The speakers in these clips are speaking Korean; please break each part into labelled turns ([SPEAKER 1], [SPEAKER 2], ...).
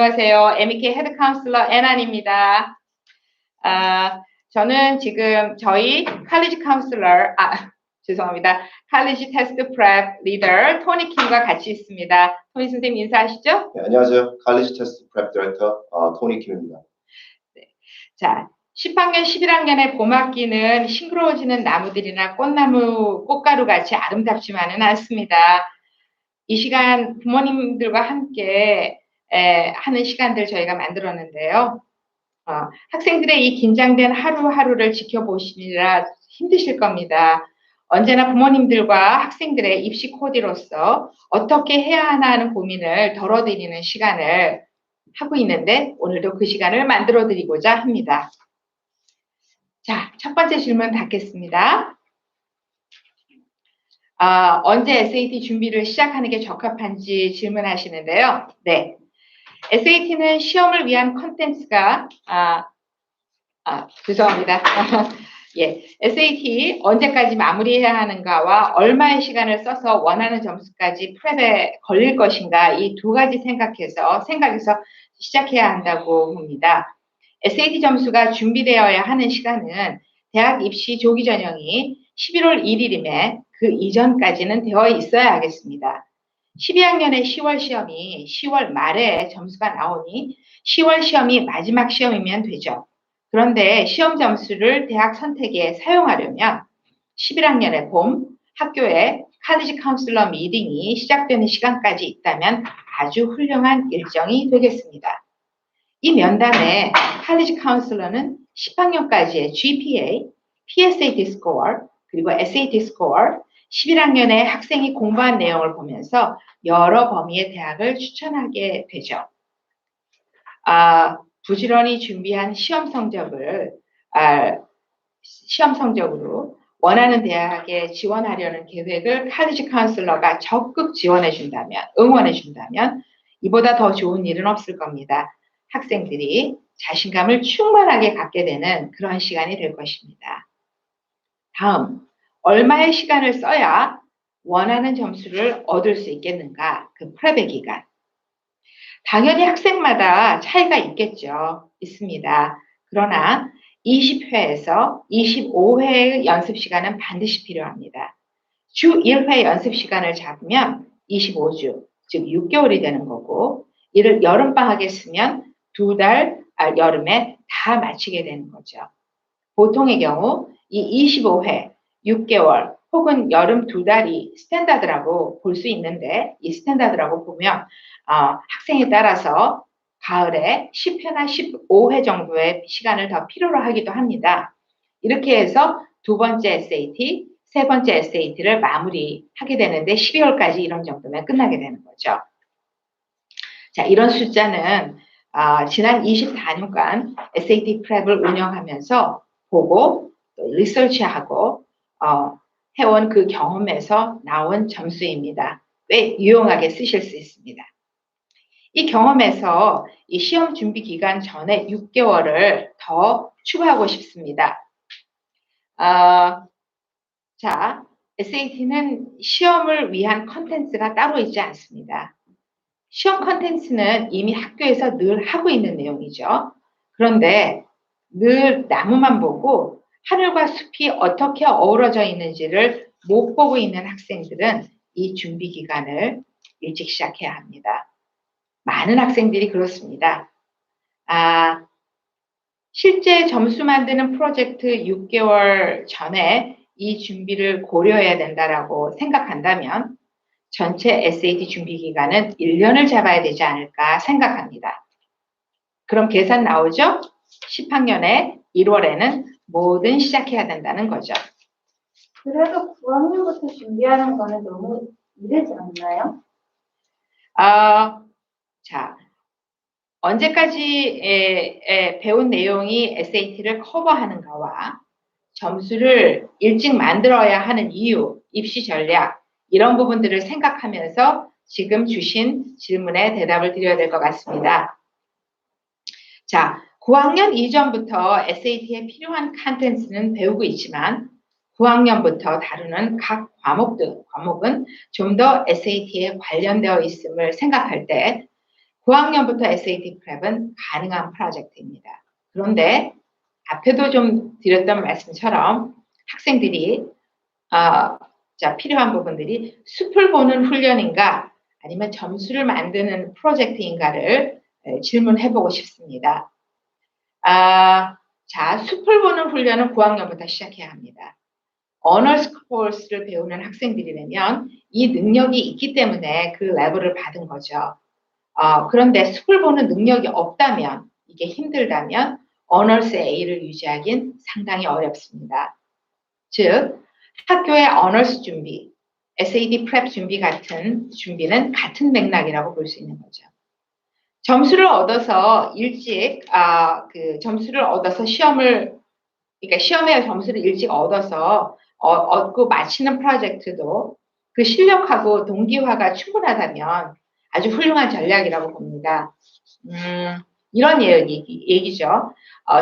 [SPEAKER 1] 안녕하세요. MEK 헤드 카운슬러 애난입니다. 저는 지금 저희 칼리지 카운슬러, 죄송합니다. 칼리지 테스트 프랩 리더 토니 킴과 같이 있습니다. 토니 선생님 인사하시죠?
[SPEAKER 2] 네, 안녕하세요. 칼리지 테스트 프랩 디렉터 토니 킴입니다.
[SPEAKER 1] 네. 자, 10학년, 11학년의 봄학기는 싱그러워지는 나무들이나 꽃나무, 꽃가루 같이 아름답지만은 않습니다. 이 시간 부모님들과 함께 하는 시간들 저희가 만들었는데요. 학생들의 이 긴장된 하루하루를 지켜보시느라 힘드실 겁니다. 언제나 부모님들과 학생들의 입시 코디로서 어떻게 해야 하나 하는 고민을 덜어드리는 시간을 하고 있는데 오늘도 그 시간을 만들어 드리고자 합니다. 자, 첫 번째 질문 받겠습니다. 언제 SAT 준비를 시작하는 게 적합한지 질문하시는데요. 네. SAT는 시험을 위한 컨텐츠가, 죄송합니다. 예, SAT 언제까지 마무리해야 하는가와 얼마의 시간을 써서 원하는 점수까지 프랩에 걸릴 것인가 이 두 가지 생각해서 시작해야 한다고 봅니다. SAT 점수가 준비되어야 하는 시간은 대학 입시 조기 전형이 11월 1일임에 그 이전까지는 되어 있어야 하겠습니다. 12학년의 10월 시험이 10월 말에 점수가 나오니 10월 시험이 마지막 시험이면 되죠. 그런데 시험 점수를 대학 선택에 사용하려면 11학년의 봄 학교에 칼리지 카운슬러 미팅이 시작되는 시간까지 있다면 아주 훌륭한 일정이 되겠습니다. 이 면담에 칼리지 카운슬러는 10학년까지의 GPA, PSAT 스코어, 그리고 SAT 스코어, 11학년의 학생이 공부한 내용을 보면서 여러 범위의 대학을 추천하게 되죠. 부지런히 준비한 시험 성적으로 원하는 대학에 지원하려는 계획을 칼리지 카운슬러가 적극 응원해준다면 이보다 더 좋은 일은 없을 겁니다. 학생들이 자신감을 충만하게 갖게 되는 그런 시간이 될 것입니다. 다음, 얼마의 시간을 써야 원하는 점수를 얻을 수 있겠는가? 그 프랩의 기간. 당연히 학생마다 차이가 있습니다. 그러나 20회에서 25회의 연습 시간은 반드시 필요합니다. 주 1회 연습 시간을 잡으면 25주, 즉 6개월이 되는 거고, 이를 여름방학에 쓰면 2달, 여름에 다 마치게 되는 거죠. 보통의 경우 이 25회, 6개월 혹은 여름 2달이 스탠다드라고 볼 수 있는데 이 스탠다드라고 보면 학생에 따라서 가을에 10회나 15회 정도의 시간을 더 필요로 하기도 합니다. 이렇게 해서 두 번째 SAT, 세 번째 SAT를 마무리하게 되는데 12월까지 이런 정도면 끝나게 되는 거죠. 자, 이런 숫자는 지난 24년간 SAT 프랩을 운영하면서 보고 또 리서치하고 해온 그 경험에서 나온 점수입니다. 꽤 유용하게 쓰실 수 있습니다. 이 경험에서 이 시험 준비 기간 전에 6개월을 더 추가하고 싶습니다. 자, SAT는 시험을 위한 컨텐츠가 따로 있지 않습니다. 시험 컨텐츠는 이미 학교에서 늘 하고 있는 내용이죠. 그런데 늘 나무만 보고 하늘과 숲이 어떻게 어우러져 있는지를 못 보고 있는 학생들은 이 준비 기간을 일찍 시작해야 합니다. 많은 학생들이 그렇습니다. 실제 점수 만드는 프로젝트 6개월 전에 이 준비를 고려해야 된다라고 생각한다면 전체 SAT 준비 기간은 1년을 잡아야 되지 않을까 생각합니다. 그럼 계산 나오죠? 10학년에 1월에는 뭐든 시작해야 된다는 거죠.
[SPEAKER 3] 그래도 9학년부터 준비하는 거는 너무 이르지 않나요?
[SPEAKER 1] 자, 언제까지 배운 내용이 SAT를 커버하는가와 점수를 일찍 만들어야 하는 이유, 입시 전략, 이런 부분들을 생각하면서 지금 주신 질문에 대답을 드려야 될 것 같습니다. 자, 9학년 이전부터 SAT에 필요한 컨텐츠는 배우고 있지만 9학년부터 다루는 각 과목은 좀 더 SAT에 관련되어 있음을 생각할 때 고학년부터 SAT 프랩은 가능한 프로젝트입니다. 그런데 앞에도 좀 드렸던 말씀처럼 학생들이 필요한 부분들이 숲을 보는 훈련인가 아니면 점수를 만드는 프로젝트인가를 질문해보고 싶습니다. 숲을 보는 훈련은 9학년부터 시작해야 합니다. 언어스 코र्스를 배우는 학생들이라면 이 능력이 있기 때문에 그 레벨을 받은 거죠. 그런데 숲을 보는 능력이 없다면, 이게 힘들다면 언어스 A를 유지하긴 상당히 어렵습니다. 즉, 학교의 언어스 준비, SAT 프랩 준비 같은 준비는 같은 맥락이라고 볼 수 있는 거죠. 점수를 얻어서 일찍 점수를 얻어서 시험에 점수를 일찍 얻고 마치는 프로젝트도 그 실력하고 동기화가 충분하다면 아주 훌륭한 전략이라고 봅니다. 이런 얘기죠.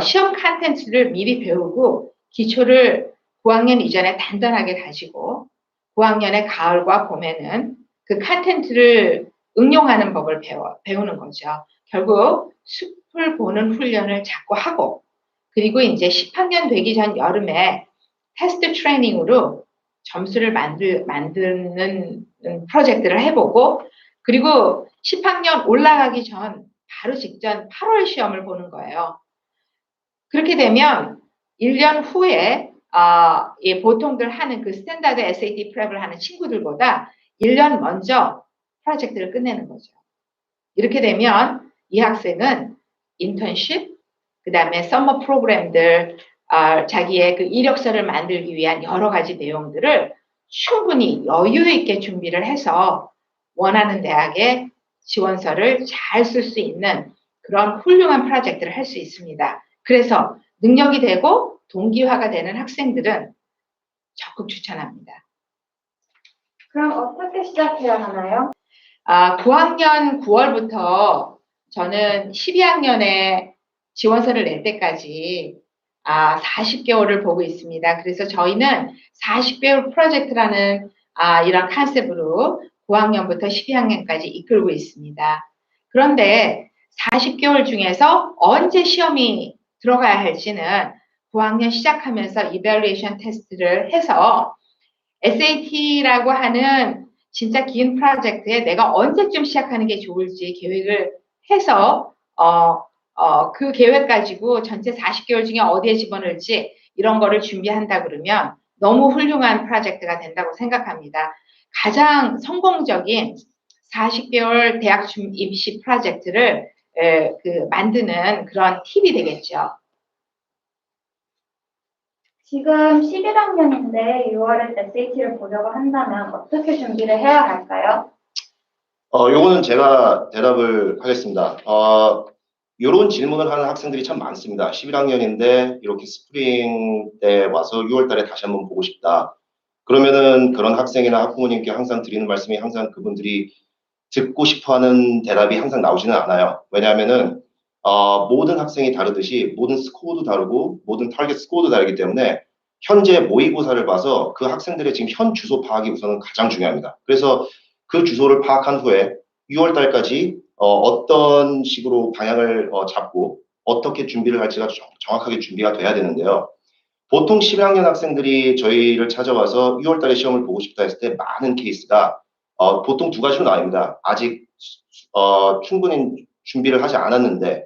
[SPEAKER 1] 시험 컨텐츠를 미리 배우고 기초를 9학년 이전에 단단하게 다지고 9학년의 가을과 봄에는 그 컨텐츠를 응용하는 법을 배우는 거죠. 결국 숲을 보는 훈련을 자꾸 하고 그리고 이제 10학년 되기 전 여름에 테스트 트레이닝으로 점수를 만드는 프로젝트를 해보고 그리고 10학년 올라가기 전 바로 직전 8월 시험을 보는 거예요. 그렇게 되면 1년 후에 보통들 하는 그 스탠다드 SAT 프랩을 하는 친구들보다 1년 먼저 프로젝트를 끝내는 거죠. 이렇게 되면 이 학생은 인턴십, 그 다음에 서머 프로그램들, 자기의 그 이력서를 만들기 위한 여러 가지 내용들을 충분히 여유 있게 준비를 해서 원하는 대학에 지원서를 잘 쓸 수 있는 그런 훌륭한 프로젝트를 할 수 있습니다. 그래서 능력이 되고 동기화가 되는 학생들은 적극 추천합니다.
[SPEAKER 3] 그럼 어떻게 시작해야 하나요?
[SPEAKER 1] 9학년 9월부터 저는 12학년에 지원서를 낼 때까지 40개월을 보고 있습니다. 그래서 저희는 40개월 프로젝트라는 이런 컨셉으로 9학년부터 12학년까지 이끌고 있습니다. 그런데 40개월 중에서 언제 시험이 들어가야 할지는 9학년 시작하면서 이밸루에이션 테스트를 해서 SAT라고 하는 진짜 긴 프로젝트에 내가 언제쯤 시작하는 게 좋을지 계획을 해서 그 계획 가지고 전체 40개월 중에 어디에 집어넣을지 이런 거를 준비한다 그러면 너무 훌륭한 프로젝트가 된다고 생각합니다. 가장 성공적인 40개월 대학 입시 프로젝트를 만드는 그런 팁이 되겠죠.
[SPEAKER 3] 지금 11학년인데 6월에 SAT를 보려고 한다면 어떻게 준비를 해야 할까요?
[SPEAKER 2] 요거는 제가 대답을 하겠습니다. 요런 질문을 하는 학생들이 참 많습니다. 11학년인데 이렇게 스프링 때 와서 6월 달에 다시 한번 보고 싶다. 그러면은 그런 학생이나 학부모님께 항상 드리는 말씀이 항상 그분들이 듣고 싶어 하는 대답이 항상 나오지는 않아요. 왜냐하면은, 모든 학생이 다르듯이 모든 스코어도 다르고 모든 타겟 스코어도 다르기 때문에 현재 모의고사를 봐서 그 학생들의 지금 현 주소 파악이 우선은 가장 중요합니다. 그래서 그 주소를 파악한 후에 6월 달까지 어떤 식으로 방향을 잡고 어떻게 준비를 할지가 정확하게 준비가 돼야 되는데요. 보통 11학년 학생들이 저희를 찾아와서 6월 달에 시험을 보고 싶다 했을 때 많은 케이스가 보통 두 가지로 나옵니다. 아직 충분히 준비를 하지 않았는데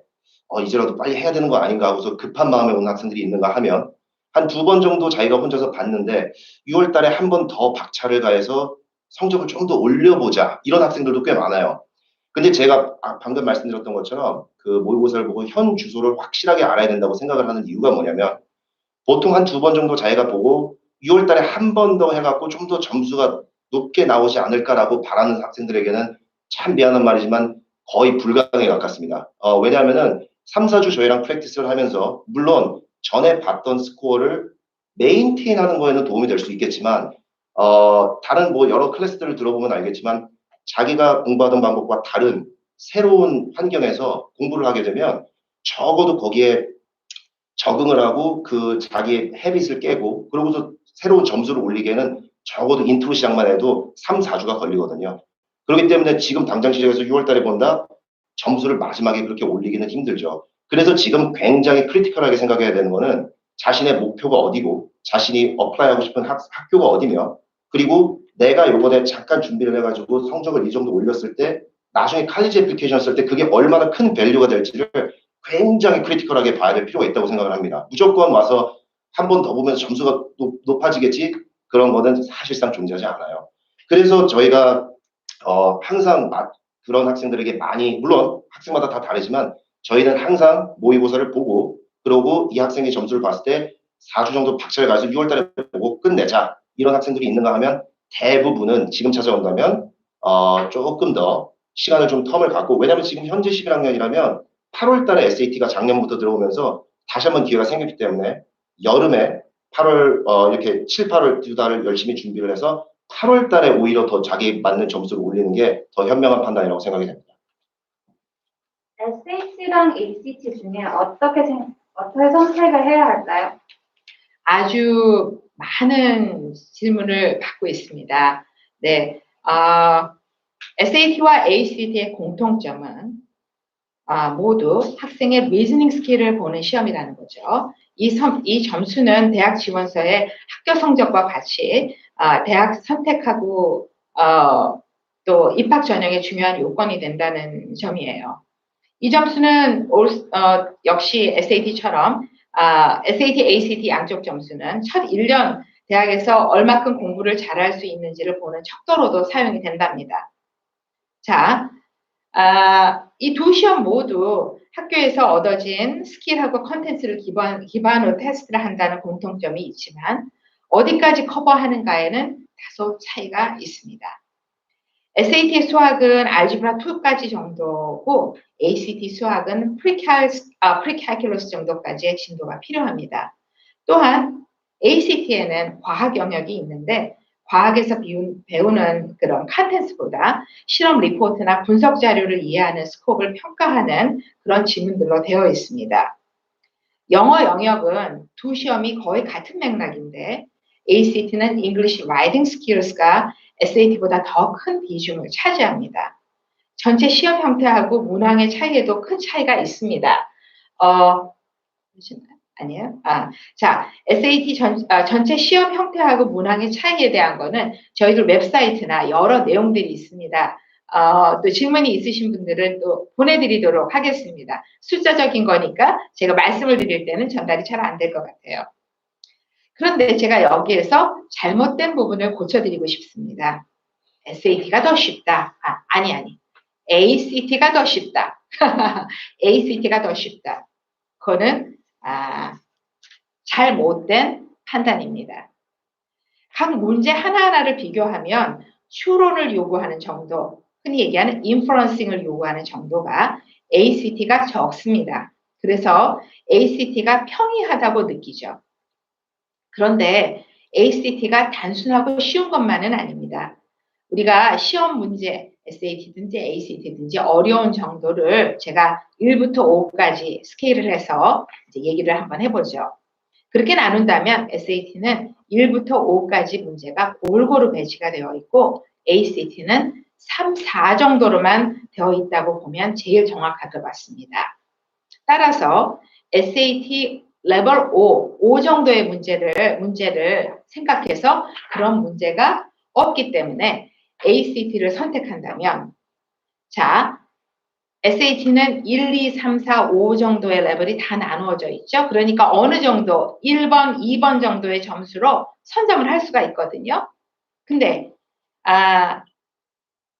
[SPEAKER 2] 이제라도 빨리 해야 되는 거 아닌가 하고서 급한 마음에 온 학생들이 있는가 하면 한 2번 정도 자기가 혼자서 봤는데 6월 달에 한 번 더 박차를 가해서 성적을 좀 더 올려보자 이런 학생들도 꽤 많아요. 근데 제가 방금 말씀드렸던 것처럼 그 모의고사를 보고 현 주소를 확실하게 알아야 된다고 생각을 하는 이유가 뭐냐면 보통 한 2번 정도 자기가 보고 6월 달에 한 번 더 해갖고 좀 더 점수가 높게 나오지 않을까라고 바라는 학생들에게는 참 미안한 말이지만 거의 불가능에 가깝습니다. 왜냐하면은 3, 4주 저희랑 프랙티스를 하면서 물론 전에 봤던 스코어를 메인테인 하는 거에는 도움이 될 수 있겠지만 다른 뭐 여러 클래스들을 들어보면 알겠지만 자기가 공부하던 방법과 다른 새로운 환경에서 공부를 하게 되면 적어도 거기에 적응을 하고 그 자기의 헤빗을 깨고 그러고서 새로운 점수를 올리기에는 적어도 인트로 시작만 해도 3, 4주가 걸리거든요. 그렇기 때문에 지금 당장 시작해서 6월 달에 본다? 점수를 마지막에 그렇게 올리기는 힘들죠. 그래서 지금 굉장히 크리티컬하게 생각해야 되는 거는 자신의 목표가 어디고 자신이 어플라이하고 싶은 학교가 어디며 그리고 내가 요번에 잠깐 준비를 해가지고 성적을 이 정도 올렸을 때 나중에 칼리지 애플리케이션 쓸 때 그게 얼마나 큰 밸류가 될지를 굉장히 크리티컬하게 봐야 될 필요가 있다고 생각을 합니다. 무조건 와서 한 번 더 보면서 점수가 높아지겠지? 그런 거는 사실상 존재하지 않아요. 그래서 저희가 항상 그런 학생들에게 많이 물론 학생마다 다 다르지만 저희는 항상 모의고사를 보고 그러고 이 학생의 점수를 봤을 때 4주 정도 박차를 가서 6월 달에 보고 끝내자. 이런 학생들이 있는가 하면 대부분은 지금 찾아온다면 조금 더 시간을 좀 텀을 갖고 왜냐하면 지금 현재 11학년이라면 8월 달에 SAT가 작년부터 들어오면서 다시 한번 기회가 생겼기 때문에 여름에 8월 이렇게 7, 8월 두 달을 열심히 준비를 해서 8월 달에 오히려 더 자기 맞는 점수를 올리는 게 더 현명한 판단이라고 생각이 됩니다.
[SPEAKER 3] SAT랑 ACT 중에 어떻게 선택을 해야 할까요?
[SPEAKER 1] 아주 많은 질문을 받고 있습니다. 네, SAT와 ACT의 공통점은 모두 학생의 리즈닝 스킬을 보는 시험이라는 거죠. 이 점수는 대학 지원서의 학교 성적과 같이 대학 선택하고 또 입학 전형의 중요한 요건이 된다는 점이에요. 이 점수는 역시 SAT처럼 SAT, ACT 양쪽 점수는 첫 1년 대학에서 얼마큼 공부를 잘할 수 있는지를 보는 척도로도 사용이 된답니다. 자, 이 두 시험 모두 학교에서 얻어진 스킬하고 컨텐츠를 기반으로 테스트를 한다는 공통점이 있지만 어디까지 커버하는가에는 다소 차이가 있습니다. SAT 수학은 알지브라 2까지 정도고 ACT 수학은 프리칼큘러스 정도까지의 진도가 필요합니다. 또한 ACT에는 과학 영역이 있는데 과학에서 배우는 그런 컨텐츠보다 실험 리포트나 분석 자료를 이해하는 스코프를 평가하는 그런 지문들로 되어 있습니다. 영어 영역은 두 시험이 거의 같은 맥락인데 ACT는 English Writing Skills가 SAT보다 더 큰 비중을 차지합니다. 전체 시험 형태하고 문항의 차이에도 큰 차이가 있습니다. 아니에요? 자, SAT 전체 시험 형태하고 문항의 차이에 대한 거는 저희들 웹사이트나 여러 내용들이 있습니다. 또 질문이 있으신 분들은 또 보내드리도록 하겠습니다. 숫자적인 거니까 제가 말씀을 드릴 때는 전달이 잘 안 될 것 같아요. 그런데 제가 여기에서 잘못된 부분을 고쳐드리고 싶습니다. SAT가 더 쉽다. 아니. ACT가 더 쉽다. ACT가 더 쉽다. 그거는 잘못된 판단입니다. 각 문제 하나하나를 비교하면 추론을 요구하는 정도, 흔히 얘기하는 인퍼런싱을 요구하는 정도가 ACT가 적습니다. 그래서 ACT가 평이하다고 느끼죠. 그런데 ACT가 단순하고 쉬운 것만은 아닙니다. 우리가 시험 문제, SAT든지 ACT든지 어려운 정도를 제가 1부터 5까지 스케일을 해서 이제 얘기를 한번 해보죠. 그렇게 나눈다면 SAT는 1부터 5까지 문제가 골고루 배치가 되어 있고 ACT는 3, 4 정도로만 되어 있다고 보면 제일 정확할 것 같습니다. 따라서 SAT 레벨 5 정도의 문제를 생각해서 그런 문제가 없기 때문에 ACT를 선택한다면 자, SAT는 1, 2, 3, 4, 5 정도의 레벨이 다 나누어져 있죠. 그러니까 어느 정도 1번, 2번 정도의 점수로 선점을 할 수가 있거든요. 근데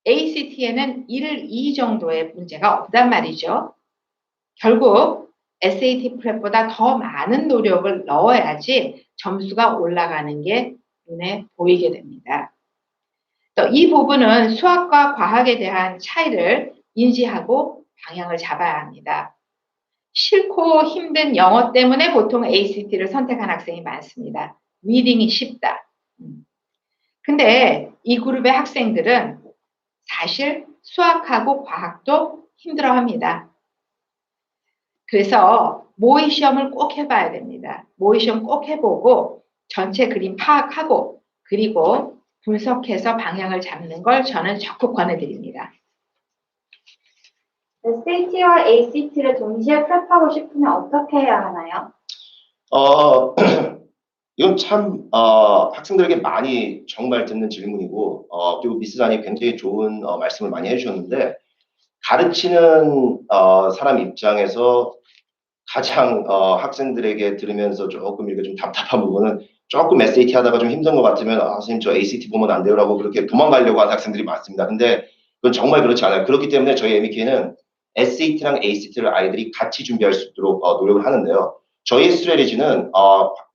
[SPEAKER 1] ACT에는 1, 2 정도의 문제가 없단 말이죠. 결국 SAT 프랩보다 더 많은 노력을 넣어야지 점수가 올라가는 게 눈에 보이게 됩니다. 또 이 부분은 수학과 과학에 대한 차이를 인지하고 방향을 잡아야 합니다. 싫고 힘든 영어 때문에 보통 ACT를 선택한 학생이 많습니다. 리딩이 쉽다. 근데 이 그룹의 학생들은 사실 수학하고 과학도 힘들어합니다. 그래서 모의 시험을 꼭 해봐야 됩니다. 모의 시험 꼭 해보고 전체 그림 파악하고 그리고 분석해서 방향을 잡는 걸 저는 적극 권해드립니다.
[SPEAKER 3] SAT와 ACT를 동시에 프랩하고 싶으면 어떻게 해야 하나요?
[SPEAKER 2] 어, 이건 참 학생들에게 많이 정말 듣는 질문이고 그리고 미스단이 굉장히 좋은 말씀을 많이 해주셨는데 가르치는 사람 입장에서 가장 학생들에게 들으면서 조금 이렇게 좀 답답한 부분은 조금 SAT 하다가 좀 힘든 것 같으면 선생님 저 ACT 보면 안 돼요라고 그렇게 도망가려고 하는 학생들이 많습니다. 근데 그건 정말 그렇지 않아요. 그렇기 때문에 저희 MEK는 SAT랑 ACT를 아이들이 같이 준비할 수 있도록 노력을 하는데요. 저희의 스트래티지는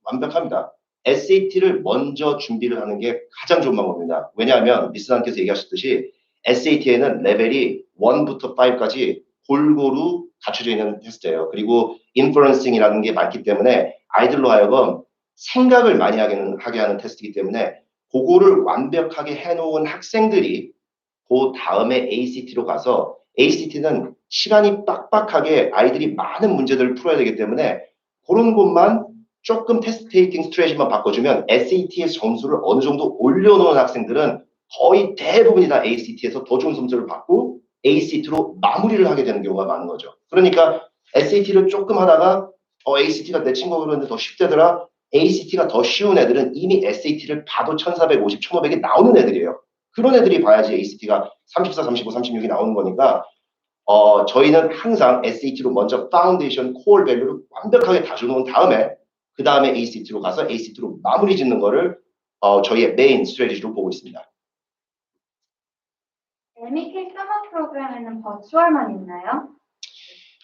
[SPEAKER 2] 완벽합니다. SAT를 먼저 준비를 하는 게 가장 좋은 방법입니다. 왜냐하면 미스단께서 얘기하셨듯이 SAT에는 레벨이 1부터 5까지 골고루 갖춰져 있는 테스트예요. 그리고 인퍼런싱이라는 게 많기 때문에 아이들로 하여금 생각을 많이 하게 하는 테스트이기 때문에 그거를 완벽하게 해놓은 학생들이 그 다음에 ACT로 가서 ACT는 시간이 빡빡하게 아이들이 많은 문제들을 풀어야 되기 때문에 그런 것만 조금 테스트 테이킹 스트레이지만 바꿔주면 SAT의 점수를 어느 정도 올려놓은 학생들은 거의 대부분이 다 ACT에서 더 좋은 점수를 받고 ACT로 마무리를 하게 되는 경우가 많은 거죠. 그러니까 SAT를 조금 하다가 ACT가 내 친구가 그러는데 더 쉽대더라. ACT가 더 쉬운 애들은 이미 SAT를 봐도 1450, 1500이 나오는 애들이에요. 그런 애들이 봐야지 ACT가 34, 35, 36이 나오는 거니까 저희는 항상 SAT로 먼저 파운데이션, 코어 밸류를 완벽하게 다져놓은 다음에 그 다음에 ACT로 가서 ACT로 마무리 짓는 거를 저희의 메인 스트래티지로 보고 있습니다.
[SPEAKER 3] MEK 서머 프로그램에는 버추얼만 있나요?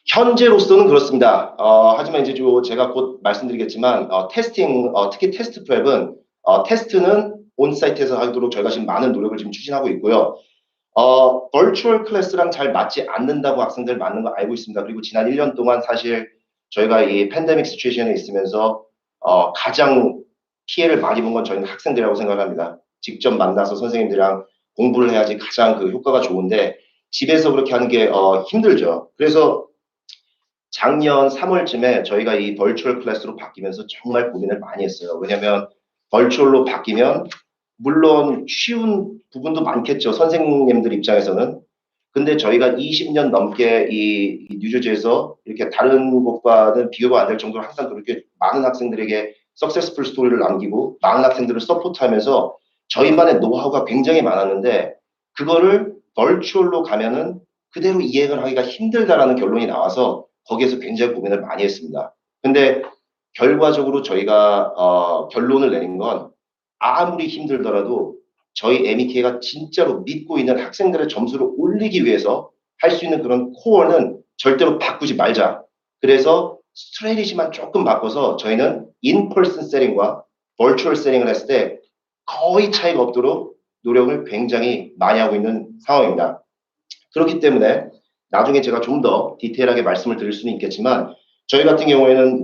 [SPEAKER 2] 현재로서는 그렇습니다. 하지만 이제 제가 곧 말씀드리겠지만 테스팅, 특히 테스트 프랩은 테스트는 온사이트에서 하도록 저희가 지금 많은 노력을 지금 추진하고 있고요. 버추얼 클래스랑 잘 맞지 않는다고 학생들 많은 거 알고 있습니다. 그리고 지난 1년 동안 사실 저희가 이 팬데믹 시츄에이션에 있으면서 가장 피해를 많이 본 건 저희는 학생들이라고 생각합니다. 직접 만나서 선생님들이랑 공부를 해야지 가장 그 효과가 좋은데 집에서 그렇게 하는 게 힘들죠. 그래서 작년 3월쯤에 저희가 이 벌추얼 클래스로 바뀌면서 정말 고민을 많이 했어요. 왜냐하면 벌추얼로 바뀌면 물론 쉬운 부분도 많겠죠. 선생님들 입장에서는. 근데 저희가 20년 넘게 이 뉴저지에서 이렇게 다른 곳과는 비교가 안 될 정도로 항상 그렇게 많은 학생들에게 석세스풀 스토리를 남기고 많은 학생들을 서포트하면서 저희만의 노하우가 굉장히 많았는데 그거를 벌추얼로 가면은 그대로 이행을 하기가 힘들다라는 결론이 나와서 거기에서 굉장히 고민을 많이 했습니다. 근데 결과적으로 저희가 결론을 내린 건 아무리 힘들더라도 저희 MEK가 진짜로 믿고 있는 학생들의 점수를 올리기 위해서 할 수 있는 그런 코어는 절대로 바꾸지 말자. 그래서 스트레이지만 조금 바꿔서 저희는 인퍼슨 세팅과 버추얼 세팅을 했을 때 거의 차이가 없도록 노력을 굉장히 많이 하고 있는 상황입니다. 그렇기 때문에 나중에 제가 좀 더 디테일하게 말씀을 드릴 수는 있겠지만 저희 같은 경우에는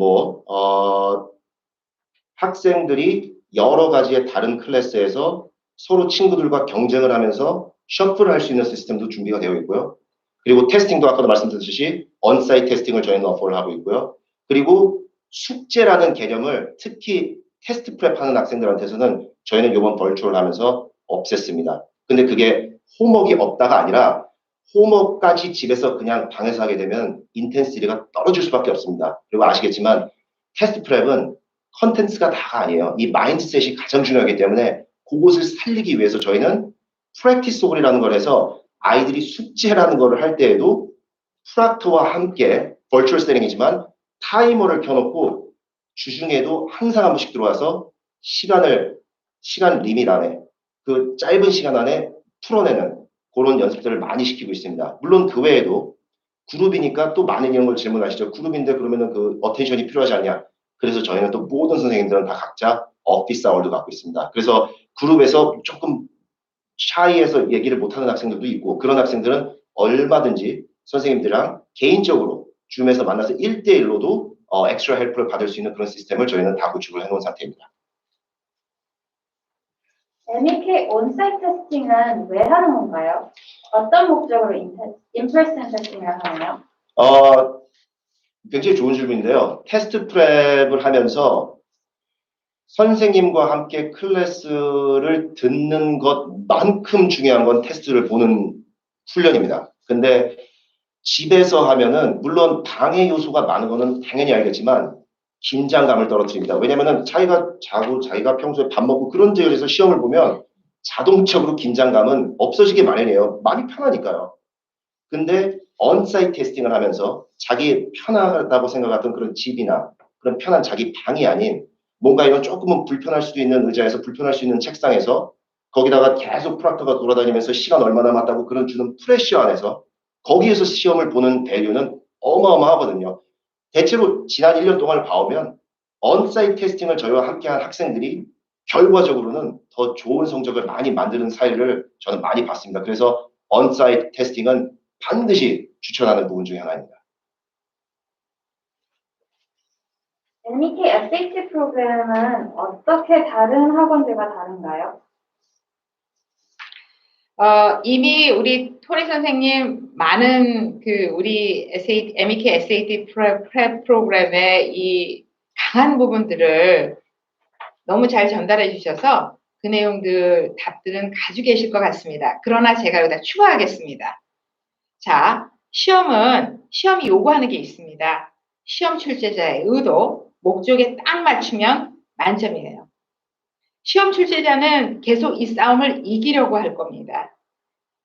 [SPEAKER 2] 학생들이 여러 가지의 다른 클래스에서 서로 친구들과 경쟁을 하면서 셔플을 할 수 있는 시스템도 준비가 되어 있고요. 그리고 테스팅도 아까도 말씀드렸듯이 언사이트 테스팅을 저희는 어포를 하고 있고요. 그리고 숙제라는 개념을 특히 테스트 프랩 하는 학생들한테서는 저희는 이번 벌초를 하면서 없앴습니다. 근데 그게 홈워크가 없다가 아니라 홈워크까지 집에서 그냥 방에서 하게 되면 인텐시티가 떨어질 수밖에 없습니다. 그리고 아시겠지만 테스트 프랩은 컨텐츠가 다가 아니에요. 이 마인드셋이 가장 중요하기 때문에 그것을 살리기 위해서 저희는 프랙티스 홀이라는 걸 해서 아이들이 숙제라는 걸 할 때에도 프락터와 함께 버추얼 세팅이지만 타이머를 켜놓고 주중에도 항상 한 번씩 들어와서 시간 리밋 안에 그 짧은 시간 안에 풀어내는 그런 연습들을 많이 시키고 있습니다. 물론 그 외에도 그룹이니까 또 많은 이런 걸 질문하시죠. 그룹인데 그러면은 그 어텐션이 필요하지 않냐? 그래서 저희는 또 모든 선생님들은 다 각자 오피스 아워를 갖고 있습니다. 그래서 그룹에서 조금 샤이해서 얘기를 못하는 학생들도 있고 그런 학생들은 얼마든지 선생님들이랑 개인적으로 줌에서 만나서 1대1로도 엑스트라 헬프를 받을 수 있는 그런 시스템을 저희는 다 구축을 해놓은 상태입니다.
[SPEAKER 3] MEK 온사이트 테스팅은 왜 하는 건가요? 어떤 목적으로 인퍼슨 테스팅을 하나요?
[SPEAKER 2] 굉장히 좋은 질문인데요. 테스트 프랩을 하면서 선생님과 함께 클래스를 듣는 것만큼 중요한 건 테스트를 보는 훈련입니다. 근데 집에서 하면은 물론 방해 요소가 많은 거는 당연히 알겠지만 긴장감을 떨어뜨립니다. 왜냐면은 자기가 자고 자기가 평소에 밥 먹고 그런 데에서 시험을 보면 자동적으로 긴장감은 없어지게 마련이에요. 많이 편하니까요. 근데 언사이트 테스팅을 하면서 자기 편하다고 생각했던 그런 집이나 그런 편한 자기 방이 아닌 뭔가 이런 조금은 불편할 수도 있는 의자에서 불편할 수 있는 책상에서 거기다가 계속 프락터가 돌아다니면서 시간 얼마나 남았다고 그런 주는 프레셔 안에서 거기에서 시험을 보는 밸류는 어마어마하거든요. 대체로 지난 1년 동안을 봐오면 언사이트 테스팅을 저희와 함께한 학생들이 결과적으로는 더 좋은 성적을 많이 만드는 사례를 저는 많이 봤습니다. 그래서 언사이트 테스팅은 반드시 추천하는 부분 중에 하나입니다.
[SPEAKER 3] MEK SAT 프로그램은 어떻게 다른 학원들과 다른가요?
[SPEAKER 1] 이미 우리 토니 선생님 많은 우리 MEK SAT 프랩 프로그램의 이 강한 부분들을 너무 잘 전달해 주셔서 그 내용들, 답들은 가지고 계실 것 같습니다. 그러나 제가 여기다 추가하겠습니다. 자, 시험이 요구하는 게 있습니다. 시험 출제자의 의도, 목적에 딱 맞추면 만점이에요. 시험 출제자는 계속 이 싸움을 이기려고 할 겁니다.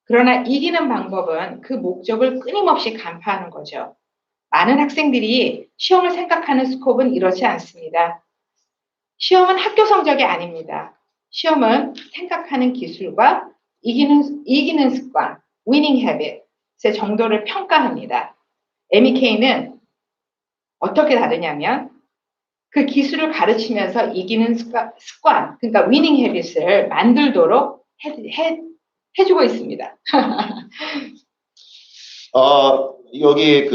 [SPEAKER 1] 그러나 이기는 방법은 그 목적을 끊임없이 간파하는 거죠. 많은 학생들이 시험을 생각하는 스코프는 이렇지 않습니다. 시험은 학교 성적이 아닙니다. 시험은 생각하는 기술과 이기는 습관, winning habit의 정도를 평가합니다. MEK는 어떻게 다르냐면 그 기술을 가르치면서 이기는 습관, 그러니까 winning habit을 만들도록 해주고 있습니다.
[SPEAKER 2] 여기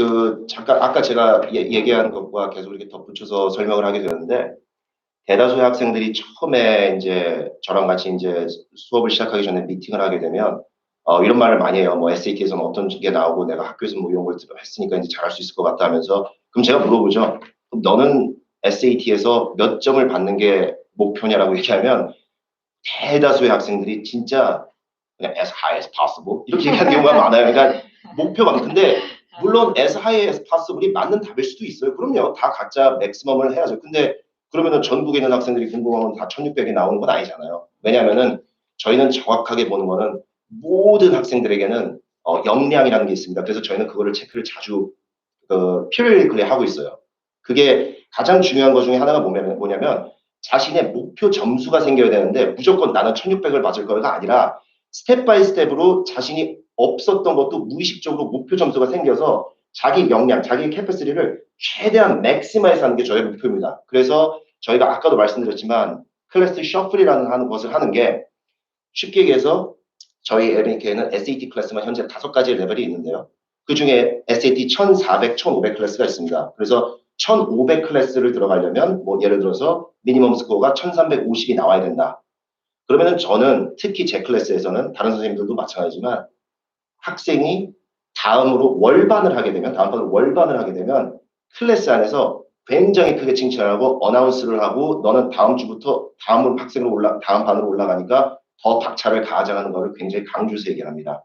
[SPEAKER 2] 잠깐 아까 제가 얘기한 것과 계속 이렇게 덧붙여서 설명을 하게 되는데 대다수의 학생들이 처음에 이제 저랑 같이 이제 수업을 시작하기 전에 미팅을 하게 되면 이런 말을 많이 해요. 뭐 SAT에서는 어떤 게 나오고 내가 학교에서 뭐 이런 걸 했으니까 이제 잘할 수 있을 것 같다 하면서 그럼 제가 물어보죠. 그럼 너는 SAT에서 몇 점을 받는 게 목표냐라고 얘기하면 대다수의 학생들이 진짜 그냥 as high as possible 이렇게 얘기하는 경우가 많아요. 그러니까 목표가 근데 물론 as high as possible이 맞는 답일 수도 있어요. 그럼요. 다 각자 맥시멈을 해야죠. 근데 그러면은 전국에 있는 학생들이 공부하면 다 1600이 나오는 건 아니잖아요. 왜냐하면은 저희는 정확하게 보는 거는 모든 학생들에게는 역량이라는 게 있습니다. 그래서 저희는 그거를 체크를 자주 periodically 하고 있어요. 그게 가장 중요한 것 중에 하나가 뭐냐면 자신의 목표 점수가 생겨야 되는데 무조건 나는 1600을 맞을 거가 아니라 스텝 바이 스텝으로 자신이 없었던 것도 무의식적으로 목표 점수가 생겨서 자기 역량, 자기 캐패시티를 최대한 맥시마이즈 하는 게 저의 목표입니다. 그래서 저희가 아까도 말씀드렸지만 클래스 셔플이라는 것을 하는 게 쉽게 얘기해서 저희 MEK는 SAT 클래스만 현재 5가지 레벨이 있는데요. 그 중에 SAT 1400, 1500 클래스가 있습니다. 그래서 1500 클래스를 들어가려면 뭐 예를 들어서 미니멈 스코어가 1350이 나와야 된다. 그러면은 저는 특히 제 클래스에서는 다른 선생님들도 마찬가지지만 학생이 다음으로 월반을 하게 되면 클래스 안에서 굉장히 크게 칭찬하고 어나운스를 하고 너는 다음 주부터 다음 반으로 올라가니까 더 박차를 가하자는 것을 굉장히 강조해서 얘기를 합니다.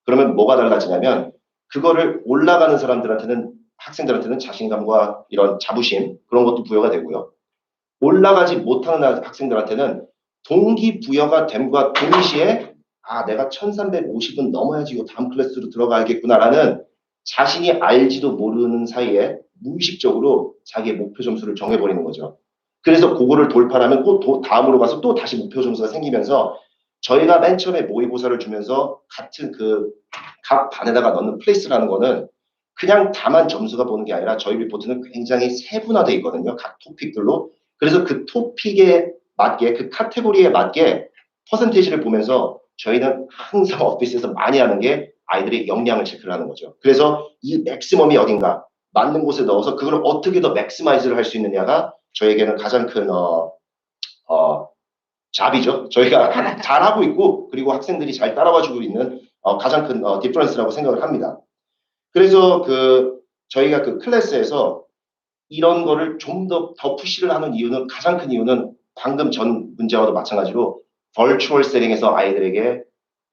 [SPEAKER 2] 그러면 뭐가 달라지냐면 그거를 올라가는 사람들한테는 학생들한테는 자신감과 이런 자부심 그런 것도 부여가 되고요. 올라가지 못하는 학생들한테는 동기부여가 됨과 동시에 내가 1350은 넘어야지 이 다음 클래스로 들어가야겠구나라는 자신이 알지도 모르는 사이에 무의식적으로 자기의 목표 점수를 정해버리는 거죠. 그래서 그거를 돌파하면 또 다음으로 가서 또 다시 목표 점수가 생기면서 저희가 맨 처음에 모의고사를 주면서 같은 각 반에다가 넣는 플레이스라는 거는 그냥 다만 점수가 보는 게 아니라 저희 리포트는 굉장히 세분화되어 있거든요. 각 토픽들로. 그래서 그 토픽에 맞게 그 카테고리에 맞게 퍼센테이지를 보면서 저희는 항상 오피스에서 많이 하는 게 아이들의 역량을 체크를 하는 거죠. 그래서 이 맥시멈이 어딘가 맞는 곳에 넣어서 그걸 어떻게 더 맥시마이즈를 할 수 있느냐가 저에게는 가장 큰 잡이죠. 저희가 잘하고 있고 그리고 학생들이 잘 따라와주고 있는 가장 큰 디퍼런스라고 생각을 합니다. 그래서 저희가 그 클래스에서 이런 거를 좀 더 푸시를 하는 이유는 가장 큰 이유는 방금 전 문제와도 마찬가지로 버추얼 세팅에서 아이들에게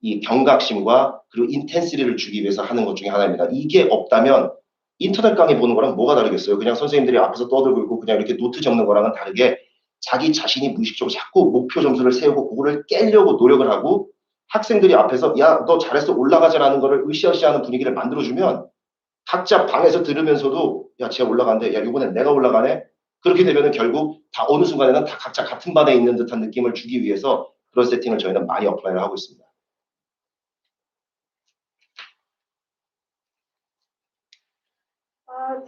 [SPEAKER 2] 이 경각심과 그리고 인텐시티를 주기 위해서 하는 것 중에 하나입니다. 이게 없다면 인터넷 강의 보는 거랑 뭐가 다르겠어요? 그냥 선생님들이 앞에서 떠들고 있고 그냥 이렇게 노트 적는 거랑은 다르게 자기 자신이 무의식적으로 자꾸 목표 점수를 세우고 그거를 깨려고 노력을 하고 학생들이 앞에서 야, 너 잘했어 올라가자라는 거를 으쌰으쌰하는 분위기를 만들어주면 각자 방에서 들으면서도 야, 쟤 올라간대. 야, 이번엔 내가 올라가네. 그렇게 되면은 결국 다 어느 순간에는 다 각자 같은 반에 있는 듯한 느낌을 주기 위해서 그런 세팅을 저희는 많이 어플라이를 하고 있습니다.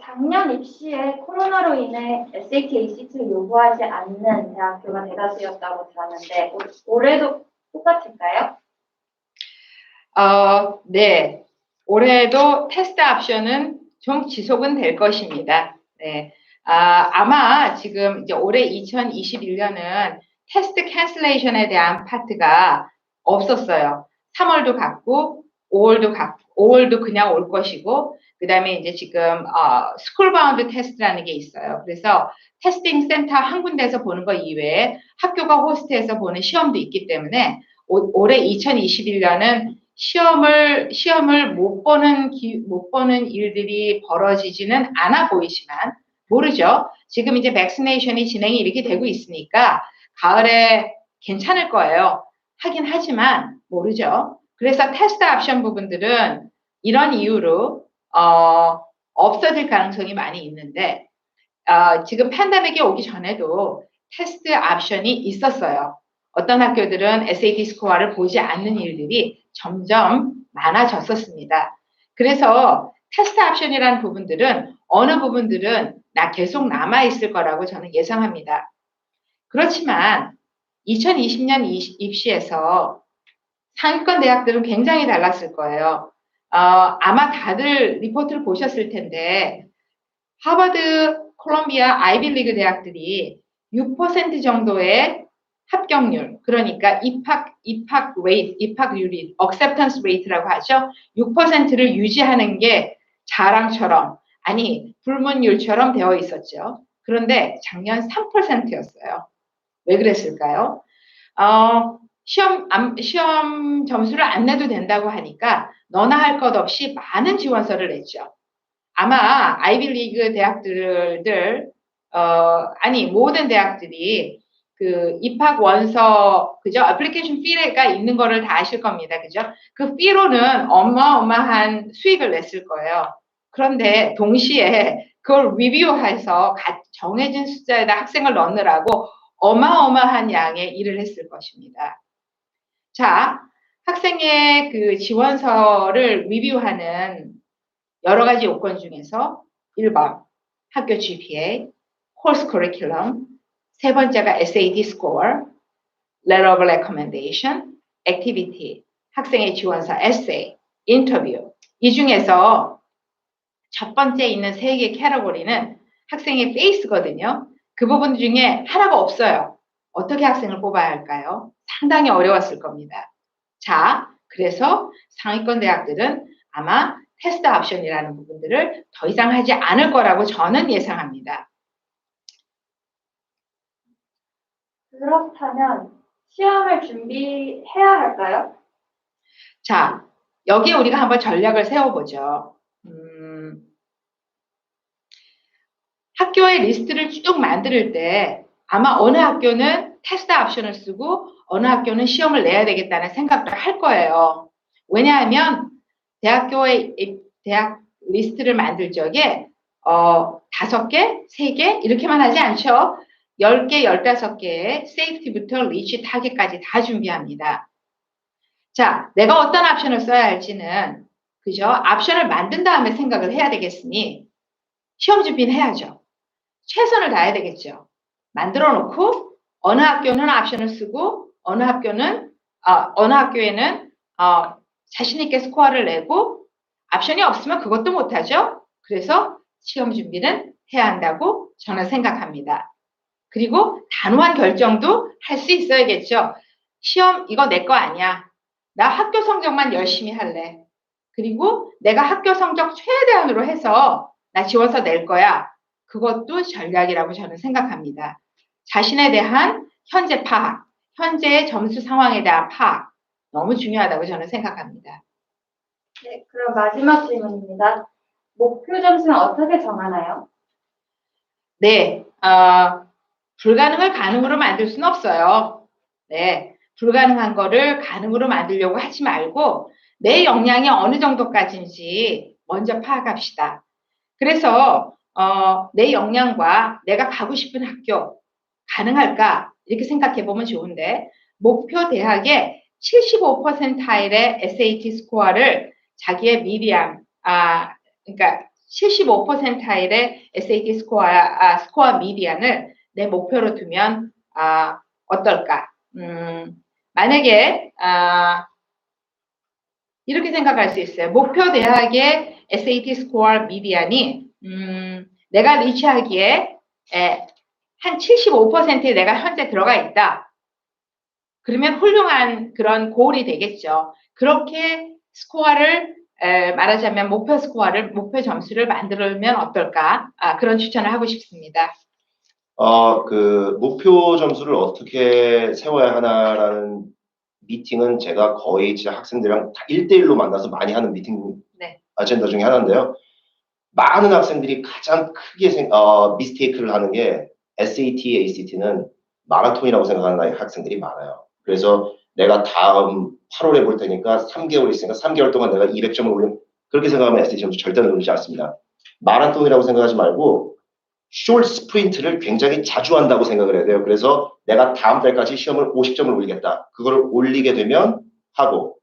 [SPEAKER 3] 작년 입시에 코로나로 인해 SAT, ACT를 요구하지 않는 대학교가 대다수였다고 들었는데 올해도 똑같을까요?
[SPEAKER 1] 네. 올해도 테스트 옵션은 좀 지속은 될 것입니다. 네. 아마 지금 이제 올해 2021년은 테스트 캔슬레이션에 대한 파트가 없었어요. 3월도 갔고, 5월도 그냥 올 것이고, 그 다음에 이제 지금, 스쿨 바운드 테스트라는 게 있어요. 그래서 테스팅 센터 한 군데에서 보는 거 이외에 학교가 호스트해서 보는 시험도 있기 때문에 올해 2021년은 시험을 못 보는 일들이 벌어지지는 않아 보이지만, 모르죠. 지금 이제 백스네이션이 진행이 이렇게 되고 있으니까, 가을에 괜찮을 거예요. 하긴 하지만, 모르죠. 그래서 테스트 옵션 부분들은 이런 이유로, 없어질 가능성이 많이 있는데, 지금 팬데믹이 오기 전에도 테스트 옵션이 있었어요. 어떤 학교들은 SAT 스코어를 보지 않는 일들이 점점 많아졌었습니다. 그래서 테스트 옵션이라는 부분들은 어느 부분들은 계속 남아있을 거라고 저는 예상합니다. 그렇지만 2020년 입시에서 상위권 대학들은 굉장히 달랐을 거예요. 아마 다들 리포트를 보셨을 텐데 하버드, 콜롬비아, 아이비리그 대학들이 6% 정도의 합격률, 그러니까 입학률이, acceptance rate라고 하죠. 6%를 유지하는 게 자랑처럼, 아니, 불문율처럼 되어 있었죠. 그런데 작년 3%였어요. 왜 그랬을까요? 시험 점수를 안 내도 된다고 하니까 너나 할 것 없이 많은 지원서를 냈죠. 아마 아이비리그 대학들, 모든 대학들이 그 입학 원서, 그죠? 애플리케이션 피가 있는 거를 다 아실 겁니다. 그죠? 그 피로는 어마어마한 수익을 냈을 거예요. 그런데 동시에 그걸 리뷰해서 정해진 숫자에다 학생을 넣느라고 어마어마한 양의 일을 했을 것입니다. 자, 학생의 그 지원서를 리뷰하는 여러 가지 요건 중에서 1번 학교 GPA, course curriculum, 세 번째가 SAT score, letter of recommendation, activity, 학생의 지원서, essay, 인터뷰. 이 중에서 첫 번째 있는 세 개 캐러고리는 학생의 페이스거든요. 그 부분 중에 하나가 없어요. 어떻게 학생을 뽑아야 할까요? 상당히 어려웠을 겁니다. 자, 그래서 상위권 대학들은 아마 테스트 옵션이라는 부분들을 더 이상 하지 않을 거라고 저는 예상합니다.
[SPEAKER 3] 그렇다면 시험을 준비해야 할까요?
[SPEAKER 1] 자, 여기에 우리가 한번 전략을 세워보죠. 학교의 리스트를 쭉 만들 때 아마 어느 학교는 테스트 옵션을 쓰고 어느 학교는 시험을 내야 되겠다는 생각을 할 거예요. 왜냐하면 대학 리스트를 만들 적에 5개, 3개 이렇게만 하지 않죠. 10개, 15개의 세이프티부터 리치, 타겟까지 다 준비합니다. 자, 내가 어떤 옵션을 써야 할지는 그죠? 옵션을 만든 다음에 생각을 해야 되겠으니 시험 준비는 해야죠. 최선을 다해야 되겠죠. 만들어 놓고 어느 학교는 옵션을 쓰고 어느 학교에는 자신 있게 스코어를 내고 옵션이 없으면 그것도 못하죠. 그래서 시험 준비는 해야 한다고 저는 생각합니다. 그리고 단호한 결정도 할 수 있어야겠죠. 시험 이거 내 거 아니야. 나 학교 성적만 열심히 할래. 그리고 내가 학교 성적 최대한으로 해서 나 지원서 낼 거야. 그것도 전략이라고 저는 생각합니다. 자신에 대한 현재 파악, 현재의 점수 상황에 대한 파악, 너무 중요하다고 저는 생각합니다.
[SPEAKER 3] 네, 그럼 마지막 질문입니다. 목표 점수는 어떻게 정하나요?
[SPEAKER 1] 네, 불가능을 가능으로 만들 수는 없어요. 네, 불가능한 거를 가능으로 만들려고 하지 말고 내 역량이 어느 정도까지인지 먼저 파악합시다. 그래서 내 역량과 내가 가고 싶은 학교 가능할까? 이렇게 생각해 보면 좋은데 목표 대학의 75%일의 SAT 스코어를 자기의 미디안, 그러니까 75%일의 SAT 스코어 미디안을 내 목표로 두면 어떨까? 만약에 이렇게 생각할 수 있어요. 목표 대학의 SAT 스코어 미디안이 내가 리치하기에 한 75%에 내가 현재 들어가 있다. 그러면 훌륭한 그런 고울이 되겠죠. 그렇게 스코어를 말하자면 목표 점수를 만들면 어떨까? 그런 추천을 하고 싶습니다.
[SPEAKER 2] 그 목표 점수를 어떻게 세워야 하나라는 미팅은 제가 거의 진짜 학생들이랑 다 1대1로 만나서 많이 하는 미팅
[SPEAKER 1] 네.
[SPEAKER 2] 아젠다 중에 하나인데요. 많은 학생들이 가장 크게 미스테이크를 하는 게 SAT, ACT는 마라톤이라고 생각하는 학생들이 많아요. 그래서 내가 다음 8월에 볼 테니까 3개월 있으니까 3개월 동안 내가 200점을 올린 그렇게 생각하면 SAT 점수 절대 누르지 않습니다. 마라톤이라고 생각하지 말고 숏 스프린트를 굉장히 자주 한다고 생각을 해야 돼요. 그래서 내가 다음 달까지 시험을 50점을 올리겠다. 그거를 올리게 되면 하고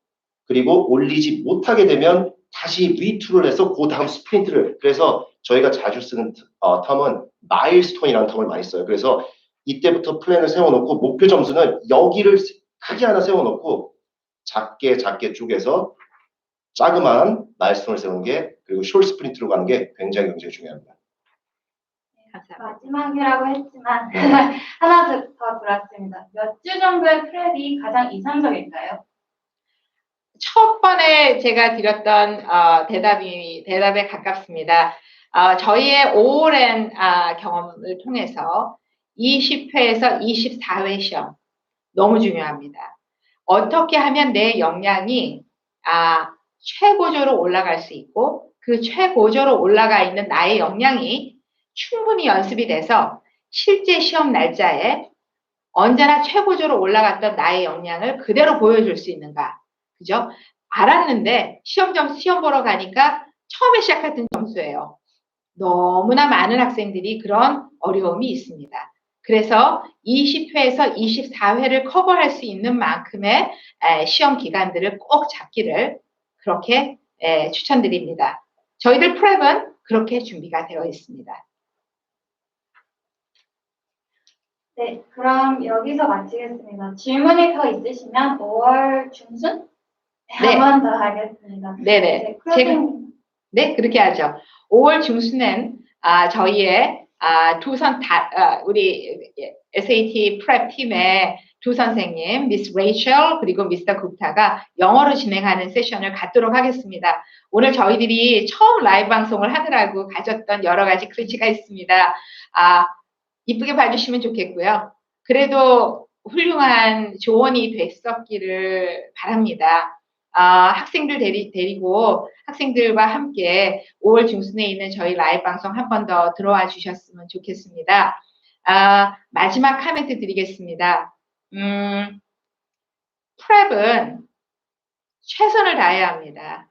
[SPEAKER 2] 그리고 올리지 못하게 되면 다시 리투를 해서 그 다음 스프린트를 그래서 저희가 자주 쓰는 텀은 마일스톤이라는 텀을 많이 써요. 그래서 이때부터 플랜을 세워놓고 목표 점수는 여기를 크게 하나 세워놓고 작게 쪼개서 자그마한 마일스톤을 세우는 게 그리고 숏 스프린트로 가는 게 굉장히 중요합니다.
[SPEAKER 1] 감사합니다.
[SPEAKER 3] 마지막이라고 했지만 하나 더 들었습니다. 몇 주 정도의 프랩이 가장 이상적일까요?
[SPEAKER 1] 첫 번에 제가 드렸던 대답에 가깝습니다. 저희의 오랜 경험을 통해서 20회에서 24회 시험 너무 중요합니다. 어떻게 하면 내 역량이 최고조로 올라갈 수 있고 그 최고조로 올라가 있는 나의 역량이 충분히 연습이 돼서 실제 시험 날짜에 언제나 최고조로 올라갔던 나의 역량을 그대로 보여줄 수 있는가. 그죠? 알았는데 시험 보러 가니까 처음에 시작했던 점수예요. 너무나 많은 학생들이 그런 어려움이 있습니다. 그래서 20회에서 24회를 커버할 수 있는 만큼의 시험 기간들을 꼭 잡기를 그렇게 추천드립니다. 저희들 프랩은 그렇게 준비가 되어 있습니다.
[SPEAKER 3] 네, 그럼 여기서 마치겠습니다. 질문이 더 있으시면 5월 중순?
[SPEAKER 1] 네.
[SPEAKER 3] 한 번 더 하겠습니다.
[SPEAKER 1] 네네.
[SPEAKER 3] 네,
[SPEAKER 1] 그렇게 하죠. 5월 중순엔 저희의 우리 SAT 프랩 팀의 두 선생님, 미스 레이첼 그리고 미스터 굽타가 영어로 진행하는 세션을 갖도록 하겠습니다. 오늘 저희들이 처음 라이브 방송을 하느라고 가졌던 여러 가지 글씨가 있습니다. 이쁘게 봐주시면 좋겠고요. 그래도 훌륭한 조언이 됐었기를 바랍니다. 학생들 데리고 학생들과 함께 5월 중순에 있는 저희 라이브 방송 한 번 더 들어와 주셨으면 좋겠습니다. 마지막 코멘트 드리겠습니다. 프랩은 최선을 다해야 합니다.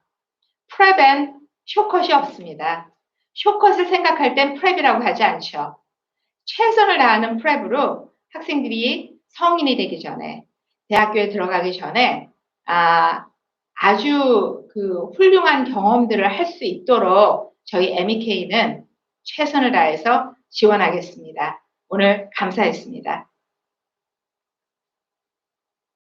[SPEAKER 1] 프랩엔 쇼컷이 없습니다. 쇼컷을 생각할 땐 프랩이라고 하지 않죠. 최선을 다하는 프랩으로 학생들이 성인이 되기 전에 대학교에 들어가기 전에 아주 그 훌륭한 경험들을 할 수 있도록 저희 MEK는 최선을 다해서 지원하겠습니다. 오늘 감사했습니다.